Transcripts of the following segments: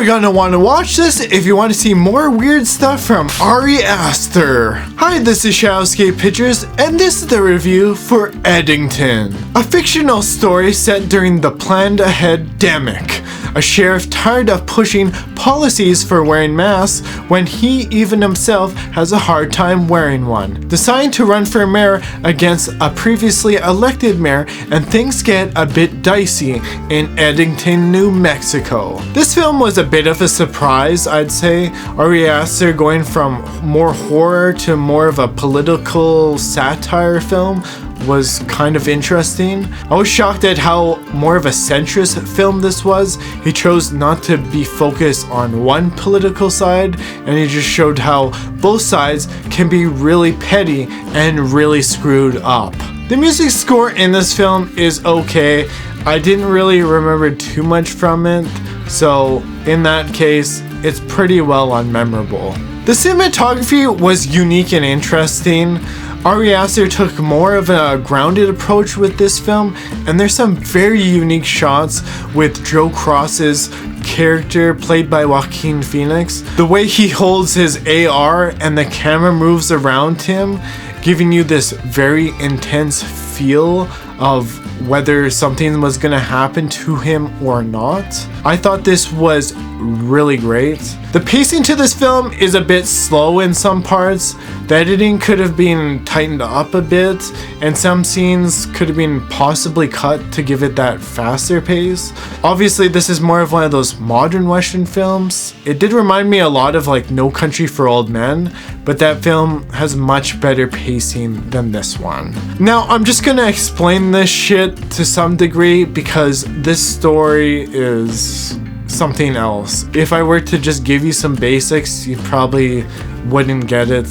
You're gonna want to watch this if you want to see more weird stuff from Ari Aster. Hi, this is Shadowscape Pictures, and this is the review for Eddington, a fictional story set during the planned ahead demic. A sheriff tired of pushing policies for wearing masks when he even himself has a hard time wearing one, deciding to run for mayor against a previously elected mayor, and things get a bit dicey in Eddington, New Mexico. This film was a bit of a surprise, I'd say. Ari Aster going from more horror to more of a political satire film was kind of interesting. I was shocked at how more of a centrist film this was. He chose not to be focused on one political side, and he just showed how both sides can be really petty and really screwed up. The music score in this film is okay. I didn't really remember too much from it, so in that case, it's pretty well unmemorable. The cinematography was unique and interesting. Ari Aster took more of a grounded approach with this film, and there's some very unique shots with Joe Cross's character played by Joaquin Phoenix. The way he holds his AR and the camera moves around him, giving you this very intense feel of whether something was gonna happen to him or not. I thought this was really great. The pacing to this film is a bit slow in some parts. The editing could have been tightened up a bit, and some scenes could have been possibly cut to give it that faster pace. Obviously, this is more of one of those modern Western films. It did remind me a lot of like No Country for Old Men, but that film has much better pacing than this one. Now, I'm just gonna explain this shit to some degree because this story is something else. If I were to just give you some basics, you probably wouldn't get it.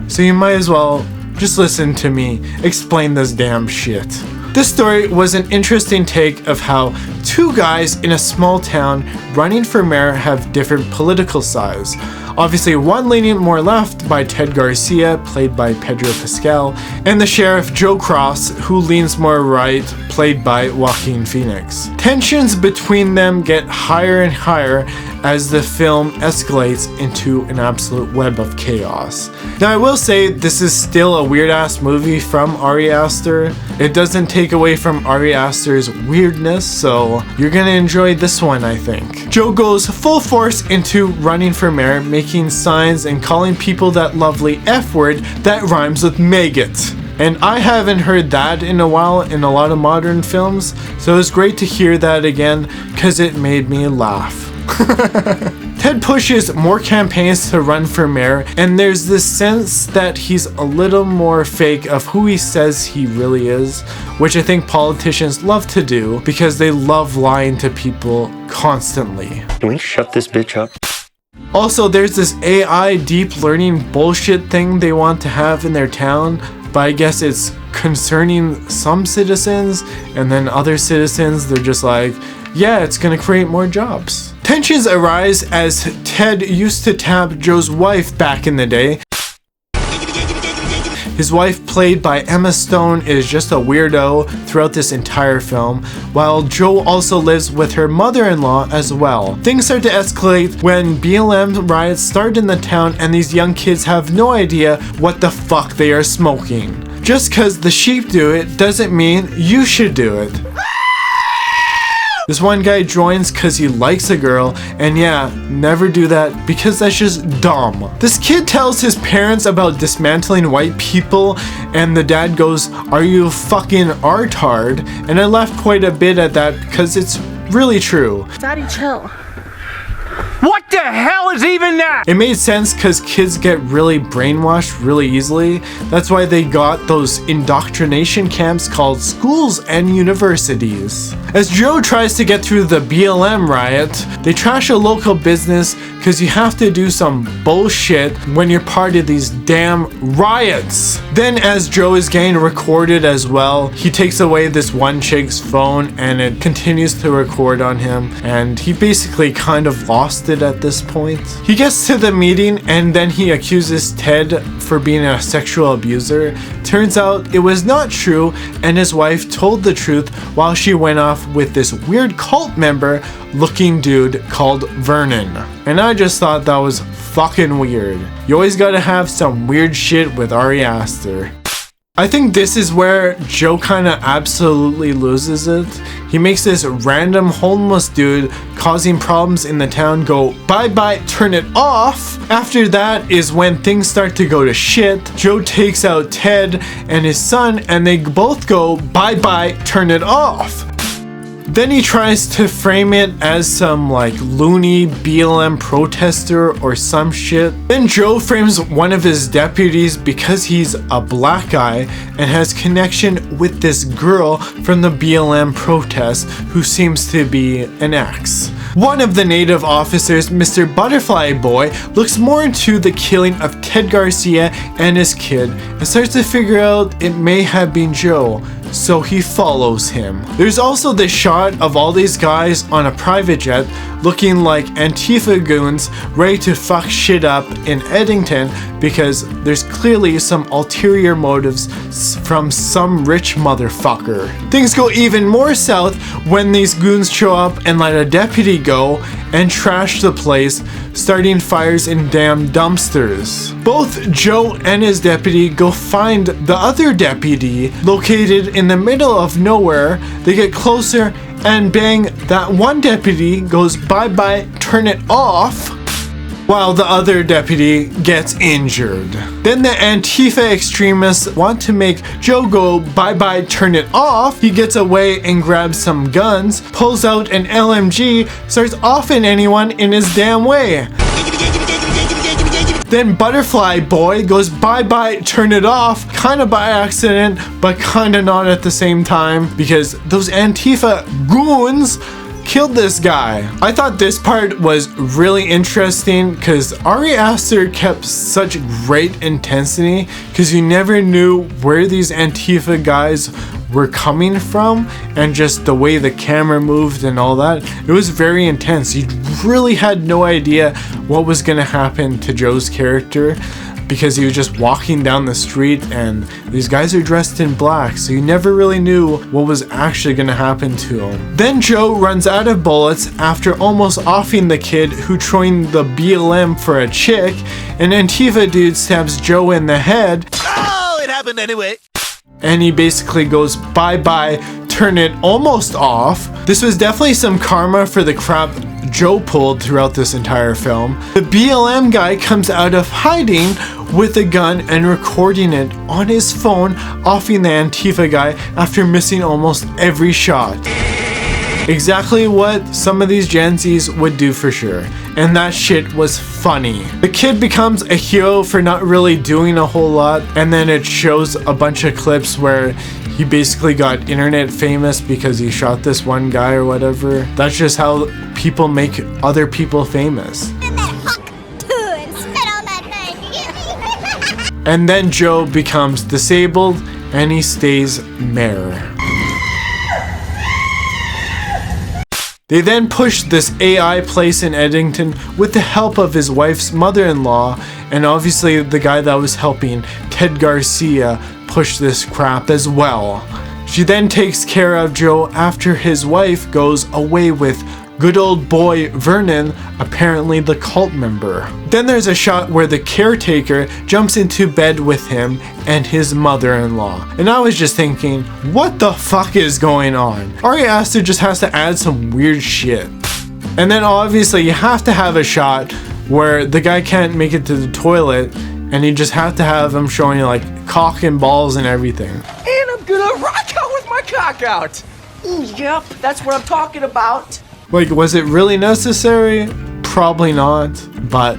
So you might as well just listen to me explain this damn shit. This story was an interesting take of how two guys in a small town running for mayor have different political sides. Obviously, one leaning more left by Ted Garcia, played by Pedro Pascal, and the sheriff Joe Cross, who leans more right, played by Joaquin Phoenix. Tensions between them get higher and higher as the film escalates into an absolute web of chaos. Now, I will say this is still a weird-ass movie from Ari Aster. It doesn't take away from Ari Aster's weirdness, so you're gonna enjoy this one, I think. Joe goes full force into running for mayor, making signs and calling people that lovely F word that rhymes with maggot. And I haven't heard that in a while in a lot of modern films, so it was great to hear that again because it made me laugh. Ted pushes more campaigns to run for mayor, and there's this sense that he's a little more fake of who he says he really is, which I think politicians love to do because they love lying to people constantly. Can we shut this bitch up? Also, there's this AI deep learning bullshit thing they want to have in their town, but I guess it's concerning some citizens, and then other citizens, they're just like, yeah, it's gonna create more jobs. Tensions arise as Ted used to tap Joe's wife back in the day. His wife, played by Emma Stone, is just a weirdo throughout this entire film, while Joe also lives with her mother-in-law as well. Things start to escalate when BLM riots start in the town, and these young kids have no idea what the fuck they are smoking. Just cause the sheep do it doesn't mean you should do it. This one guy joins cause he likes a girl, and yeah, never do that because that's just dumb. This kid tells his parents about dismantling white people, and the dad goes, "Are you fucking artard?" And I laughed quite a bit at that because it's really true. Daddy, chill. What the hell is even that? It made sense because kids get really brainwashed really easily. That's why they got those indoctrination camps called schools and universities. As Joe tries to get through the BLM riot, they trash a local business because you have to do some bullshit when you're part of these damn riots. Then as Joe is getting recorded as well, he takes away this one chick's phone and it continues to record on him, and he basically kind of lost arrested at this point. He gets to the meeting and then he accuses Ted for being a sexual abuser. Turns out it was not true, and his wife told the truth while she went off with this weird cult member looking dude called Vernon. And I just thought that was fucking weird. You always gotta have some weird shit with Ari Aster. I think this is where Joe kinda absolutely loses it. He makes this random homeless dude causing problems in the town go bye-bye, turn it off. After that is when things start to go to shit. Joe takes out Ted and his son and they both go bye-bye, turn it off. Then he tries to frame it as some like loony BLM protester or some shit. Then Joe frames one of his deputies because he's a black guy and has connection with this girl from the BLM protest who seems to be an ex. One of the native officers, Mr. Butterfly Boy, looks more into the killing of Ted Garcia and his kid and starts to figure out it may have been Joe. So he follows him. There's also this shot of all these guys on a private jet looking like Antifa goons ready to fuck shit up in Eddington because there's clearly some ulterior motives from some rich motherfucker. Things go even more south when these goons show up and let a deputy go and trash the place, starting fires in damn dumpsters. Both Joe and his deputy go find the other deputy located in the middle of nowhere. They get closer and bang, that one deputy goes bye-bye, turn it off, while the other deputy gets injured. Then the Antifa extremists want to make Joe go bye-bye, turn it off. He gets away and grabs some guns, pulls out an LMG, starts offing anyone in his damn way. Then Butterfly Boy goes bye-bye, turn it off, kinda by accident, but kinda not at the same time, because those Antifa goons killed this guy. I thought this part was really interesting because Ari Aster kept such great intensity because you never knew where these Antifa guys were coming from, and just the way the camera moved and all that. It was very intense. You really had no idea what was gonna happen to Joe's character because he was just walking down the street and these guys are dressed in black, so you never really knew what was actually gonna happen to him. Then Joe runs out of bullets after almost offing the kid who joined the BLM for a chick. An Antifa dude stabs Joe in the head. Oh, it happened anyway. And he basically goes bye-bye, turn it almost off. This was definitely some karma for the crap Joe pulled throughout this entire film. The BLM guy comes out of hiding with a gun and recording it on his phone, offing the Antifa guy after missing almost every shot. Exactly what some of these Gen Zs would do for sure. And that shit was funny. The kid becomes a hero for not really doing a whole lot, and then it shows a bunch of clips where he basically got internet famous because he shot this one guy or whatever. That's just how people make other people famous. And then Joe becomes disabled and he stays mayor. They then pushed this AI place in Eddington with the help of his wife's mother-in-law, and obviously the guy that was helping, Ted Garcia, pushed this crap as well. She then takes care of Joe after his wife goes away with good old boy Vernon, apparently the cult member. Then there's a shot where the caretaker jumps into bed with him and his mother-in-law. And I was just thinking, what the fuck is going on? Ari Aster just has to add some weird shit. And then obviously you have to have a shot where the guy can't make it to the toilet and you just have to have him showing you like cock and balls and everything. And I'm gonna rock out with my cock out. Yep, that's what I'm talking about. Like, was it really necessary? Probably not, but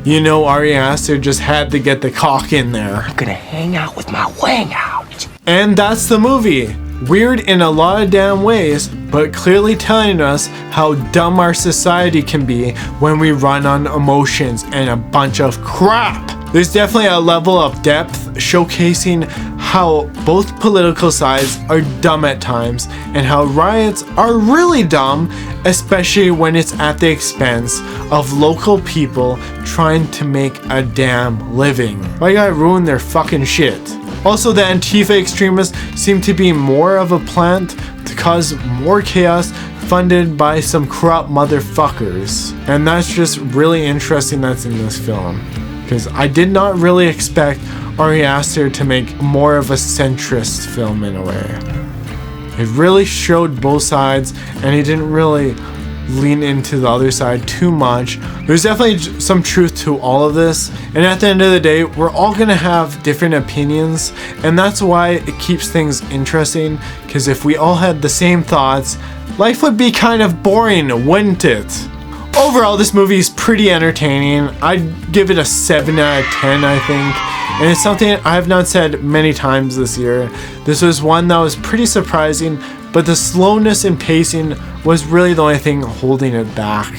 you know Ari Aster just had to get the cock in there. I'm gonna hang out with my wang out. And that's the movie. Weird in a lot of damn ways, but clearly telling us how dumb our society can be when we run on emotions and a bunch of crap. There's definitely a level of depth showcasing how both political sides are dumb at times and how riots are really dumb, especially when it's at the expense of local people trying to make a damn living. Why you gotta ruin their fucking shit? Also, the Antifa extremists seem to be more of a plant to cause more chaos, funded by some corrupt motherfuckers. And that's just really interesting that's in this film, because I did not really expect Ari Aster to make more of a centrist film in a way. It really showed both sides, and he didn't really lean into the other side too much. There's definitely some truth to all of this, and at the end of the day, we're all gonna have different opinions, and that's why it keeps things interesting, because if we all had the same thoughts, life would be kind of boring, wouldn't it? Overall, this movie is pretty entertaining. I'd give it a 7 out of 10, I think. And it's something I have not said many times this year. This was one that was pretty surprising, but the slowness and pacing was really the only thing holding it back.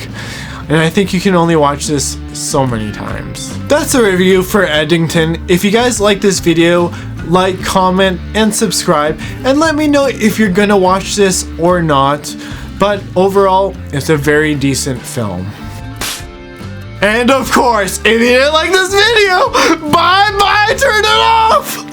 And I think you can only watch this so many times. That's a review for Eddington. If you guys like this video, like, comment, and subscribe, and let me know if you're gonna watch this or not. But overall, it's a very decent film. And of course, if you didn't like this video, bye bye, turn it off!